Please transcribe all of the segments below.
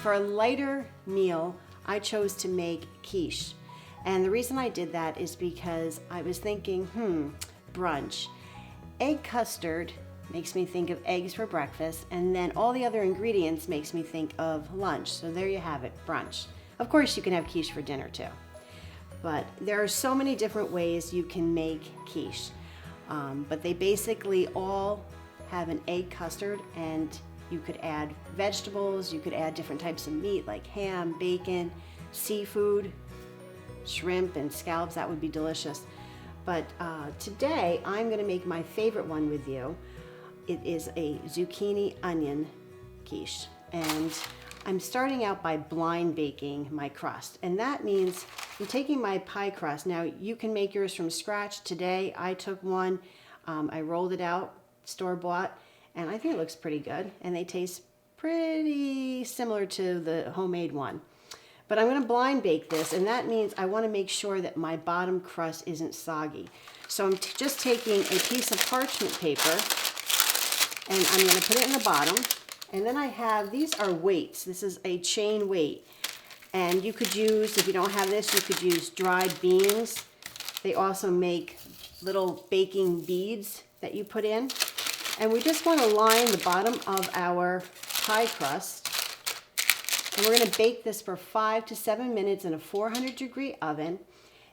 For a lighter meal, I chose to make quiche. And the reason I did that is because I was thinking, brunch. Egg custard makes me think of eggs for breakfast, and then all the other ingredients makes me think of lunch. So there you have it, brunch. Of course, you can have quiche for dinner too. But there are so many different ways you can make quiche. But they basically all have an egg custard, and you could add vegetables, you could add different types of meat like ham, bacon, seafood, shrimp and scallops. That would be delicious. But today I'm going to make my favorite one with you. It is a zucchini onion quiche, and I'm starting out by blind baking my crust, and that means I'm taking my pie crust. Now you can make yours from scratch. Today I took one, I rolled it out, store-bought, and I think it looks pretty good, and they taste pretty similar to the homemade one. But I'm going to blind bake this, and that means I want to make sure that my bottom crust isn't soggy. So I'm just taking a piece of parchment paper, and I'm going to put it in the bottom. And then I have, these are weights. This is a chain weight. And you could use, if you don't have this, you could use dried beans. They also make little baking beads that you put in. And we just want to line the bottom of our pie crust. And we're going to bake this for 5 to 7 minutes in a 400-degree oven.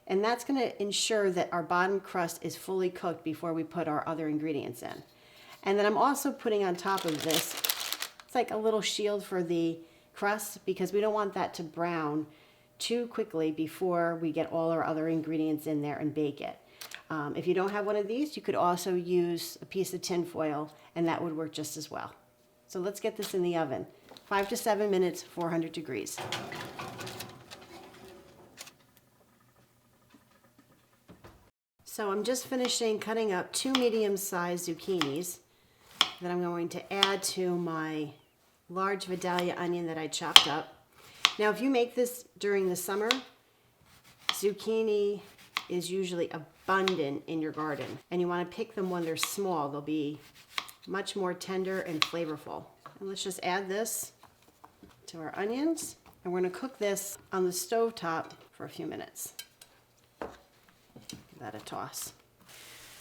And that's going to ensure that our bottom crust is fully cooked before we put our other ingredients in. And then I'm also putting on top of this, it's like a little shield for the crust, because we don't want that to brown too quickly before we get all our other ingredients in there and bake it. If you don't have one of these, you could also use a piece of tin foil, and that would work just as well. So let's get this in the oven. 5 to 7 minutes, 400 degrees. So I'm just finishing cutting up 2 medium-sized zucchinis that I'm going to add to my large Vidalia onion that I chopped up. Now, if you make this during the summer, zucchini is usually abundant in your garden, and you want to pick them when they're small. They'll be much more tender and flavorful. And let's just add this to our onions, and we're going to cook this on the stove top for a few minutes. Give that a toss.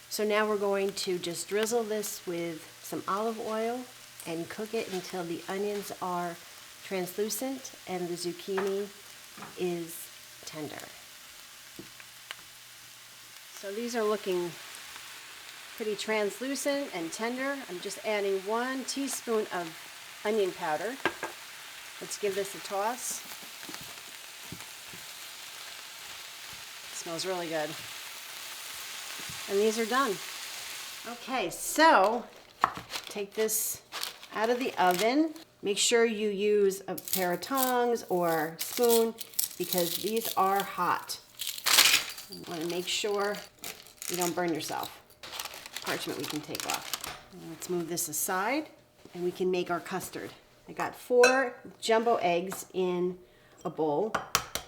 So now we're going to just drizzle this with some olive oil and cook it until the onions are translucent and the zucchini is tender. So these are looking pretty translucent and tender. I'm just adding 1 teaspoon of onion powder. Let's give this a toss. It smells really good. And these are done. Okay, so take this out of the oven. Make sure you use a pair of tongs or spoon, because these are hot. You want to make sure you don't burn yourself. Parchment we can take off. Let's move this aside, and we can make our custard. I got 4 jumbo eggs in a bowl.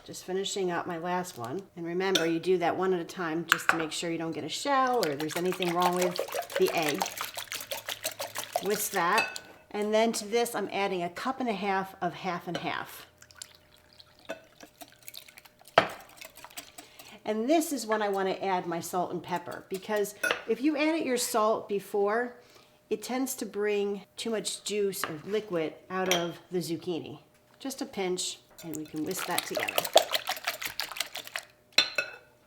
Just finishing up my last one. And remember, you do that one at a time just to make sure you don't get a shell or there's anything wrong with the egg. Whisk that. And then to this, I'm adding 1.5 cups of half and half. And this is when I want to add my salt and pepper, because if you added your salt before, it tends to bring too much juice or liquid out of the zucchini. Just a pinch, and we can whisk that together.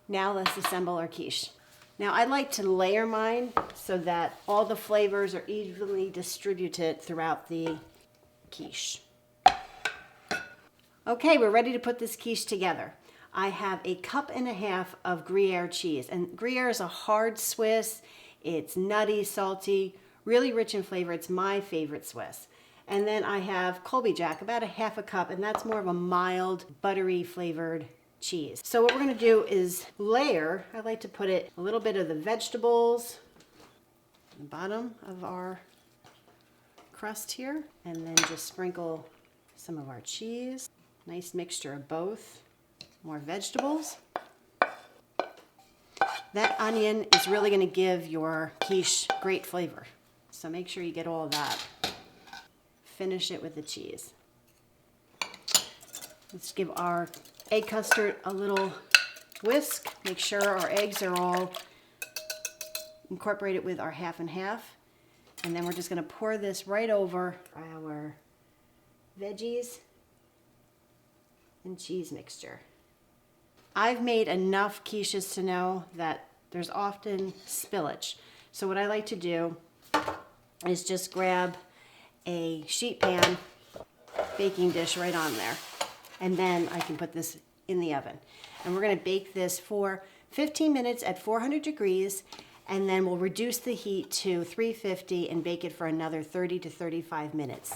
Now let's assemble our quiche. Now I like to layer mine so that all the flavors are evenly distributed throughout the quiche. Okay, we're ready to put this quiche together. I have 1.5 cups of Gruyere cheese, and Gruyere is a hard Swiss. It's nutty, salty, really rich in flavor. It's my favorite Swiss. And then I have Colby Jack, about 1/2 cup, and that's more of a mild, buttery flavored cheese. So what we're going to do is layer. I like to put a little bit of the vegetables at the bottom of our crust here, and then just sprinkle some of our cheese. Nice mixture of both. More vegetables. That onion is really going to give your quiche great flavor. So make sure you get all of that. Finish it with the cheese. Let's give our egg custard a little whisk. Make sure our eggs are all incorporated with our half and half. And then we're just going to pour this right over our veggies and cheese mixture. I've made enough quiches to know that there's often spillage. So what I like to do is just grab a sheet pan baking dish right on there. And then I can put this in the oven. And we're going to bake this for 15 minutes at 400 degrees. And then we'll reduce the heat to 350 and bake it for another 30 to 35 minutes.